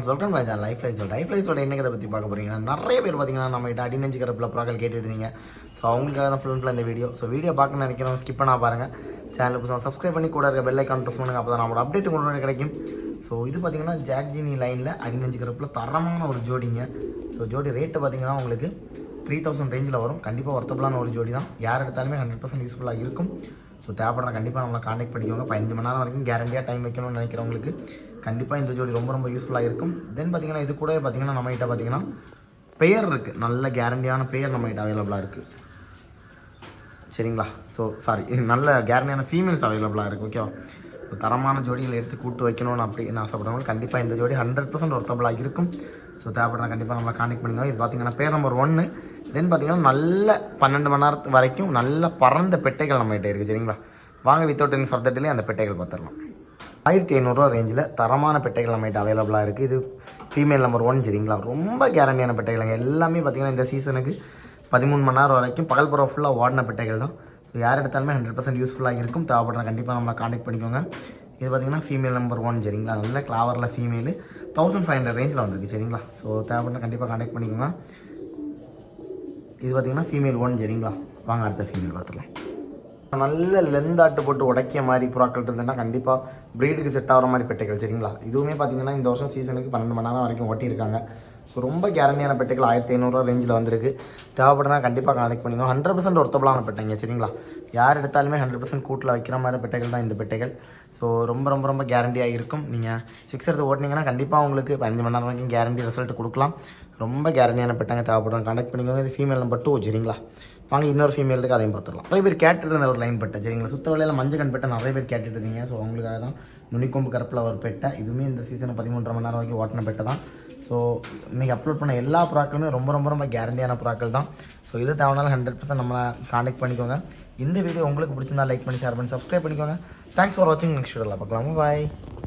சொல்கிறேன் பாஜா லைஃப் லைஸோட என்ன கதை பற்றி பார்க்க போகிறீங்கன்னா நிறைய பேர் பார்த்தீங்கன்னா நம்ம கிட்ட அடிநெஞ்சு கரப்பில் ப்ராக்கள் கேட்டுட்டு இருந்தீங்க. ஸோ அவங்களுக்காக தான் ஃபுல் இந்த வீடியோ. ஸோ வீடியோ பார்க்க நினைக்கிறவங்க ஸ்கிப் பண்ணா பாருங்கள். சேனலுக்கு சப்ஸ்கிரைப் பண்ணி கூட இருக்க பெல் ஐக்கான் ப்ரெஸ் பண்ணுங்க. அப்போ தான் நம்மளோட அப்டேட் உங்களுக்கு கிடைக்கும். ஸோ இது பார்த்தீங்கன்னா ஜாக்ஜினி லைனில் அடிநெஞ்சு கரப்பில் தரமான ஒரு ஜோடிங்க. ஸோ ஜோடி ரேட்டு பார்த்தீங்கன்னா உங்களுக்கு 3000 ரேஞ்சில் வரும். கண்டிப்பாக ஒர்த்தபுளான ஒரு ஜோடி தான். யார் எடுத்தாலுமே 100% யூஸ்ஃபுல்லாக இருக்கும். ஸோ தேவைப்படுற கண்டிப்பாக நம்மளை கான்டெக்ட் பண்ணிக்கோங்க. 15 மணி நேரம் வரைக்கும் கேரண்டியாக டைம் வைக்கணும்னு நினைக்கிறவங்களுக்கு கண்டிப்பாக இந்த ஜோடி ரொம்ப யூஸ்ஃபுல்லாக இருக்கும். தென் பார்த்தீங்கன்னா இது கூட பார்த்தீங்கன்னா நம்மகிட்ட பார்த்தீங்கன்னா பெயர் இருக்குது. நல்ல கேரண்டியான பெயர் நம்மகிட்ட அவைலபிளாக இருக்குது. சரிங்களா? ஸோ நல்ல கேரண்டியான ஃபீமேல்ஸ் அவைலபிளாக இருக்குது. ஓகேவா? ஸோ தரமான ஜோடிகளை எடுத்து கூட்டு வைக்கணும்னு அப்படின்னு ஆசைப்படுறவங்க கண்டிப்பாக இந்த ஜோடி 100% ஒர்த்தபுளாக இருக்கும். ஸோ தேவைப்படுற கண்டிப்பாக நம்மளை கான்டெக்ட் பண்ணிக்கோங்க. இது பார்த்தீங்கன்னா பேர் நம்பர் 1. தென் பார்த்தீங்கன்னா நல்ல 12 மணி நேரத்து வரைக்கும் நல்ல பறந்த பெட்டைகள் நம்மகிட்ட இருக்குது. சரிங்களா? வாங்க வித்தவுட் எனி ஃபர்தர் டிலே அந்த பெட்டைகள் பார்த்துடலாம். 1500 ரேஞ்சில் தரமான பெட்டைகள் நம்மகிட்ட அவைலபிளாக இருக்குது. இது ஃபீமேல் நம்பர் 1. சரிங்களா? ரொம்ப கேரண்டியான பெட்டைகள்ங்க. எல்லாமே பார்த்தீங்கன்னா இந்த சீசனுக்கு 13 மணி நேரம் வரைக்கும் பகல் புறம் ஃபுல்லாக ஓடின பெட்டைகள் தான். ஸோ யார் எடுத்தாலுமே 100% யூஸ்ஃபுல்லாக இருக்கும். தேவைப்படுற கண்டிப்பாக நம்மளை கான்டெக்ட் பண்ணிக்கோங்க. இது பார்த்தீங்கன்னா ஃபீமேல் நம்பர் 1. சரிங்களா? நல்ல கிளாவரில் ஃபீமேலு 1500 ரேஞ்சில் வந்திருக்கு. சரிங்களா? ஸோ தேவைப்படுற கண்டிப்பாக கான்டெக்ட் பண்ணிக்கோங்க. இது பார்த்தீங்கன்னா ஃபீமேல் 1. சரிங்களா? வாங்க அடுத்த ஃபீமேல் பார்த்துக்கலாம். நல்ல லெந்தாட்டு போட்டு உடைக்கிய மாதிரி புறாக்கள் இருந்ததுன்னா கண்டிப்பாக ப்ரீடுக்கு செட் ஆகிற மாதிரி பெட்டைகள். சரிங்களா? இதுவுமே பார்த்தீங்கன்னா இந்த வருஷம் சீசனுக்கு 12 மணி நேரம் வரைக்கும் ஓட்டியிருக்காங்க. ஸோ ரொம்ப கேரண்டியான பெட்டைகள் 1500 ரேஞ்சில் வந்திருக்கு. தேவைப்படுறா கண்டிப்பாக கான்டெக்ட் பண்ணிக்கோங்க. 100% ஒர்த்தபுளான பெட்டைங்க. சரிங்களா? யார் எடுத்தாலுமே 100% கூட்டில் வைக்கிற மாதிரி பெட்டைகள் தான் இந்த பெட்டைகள். ஸோ ரொம்ப கேரண்டியாக இருக்கும். நீங்கள் 6 எடுத்து ஓட்டினீங்கன்னா கண்டிப்பாக உங்களுக்கு 15 மணி நேரம் வரைக்கும் கேரண்டி ரிசல்ட் கொடுக்கலாம். ரொம்ப கேரண்டியான பெட்டாங்க. தேவைப்படுறோம் கான்டெக்ட் பண்ணிக்கோங்க. இது ஃபீமேல் நம்பர் 2. சரிங்களா? வாங்க இன்னொரு ஃபீமேல் இருக்குது, அதையும் பார்த்துடலாம். நிறைய பேர் கேட்டுட்டு இருந்த ஒரு லைன் பெட்டை. சரிங்களா? சுத்த வேலையில் மஞ்சள் கண் பெட்டை நிறைய பேர் கேட்டுட்டு இருந்தீங்க. ஸோ அவங்களுக்காக தான் நுனிக்கொம்பு கருப்பில் ஒரு பெட்டை. இதுவுமே இந்த சீசனில் 13.5 மணி நேரம் வரைக்கும் ஓட்டின பெட்டை தான். ஸோ இன்றைக்கி அப்லோட் பண்ண எல்லா ப்ராக்களுமே ரொம்ப கேரண்டியான ப்ராக்கள் தான். ஸோ இது தேவைனாலும் 100% நம்மளை கான்டெக்ட் பண்ணிக்கோங்க. இந்த வீடியோ உங்களுக்கு பிடிச்சிருந்தா லைக் பண்ணி ஷேர் பண்ணி சப்ஸ்கிரைப் பண்ணிக்கோங்க. தேங்க்ஸ் ஃபார் வாட்சிங். நெக்ஸ்ட் வீடியோவில் பார்க்கலாம். பாய்.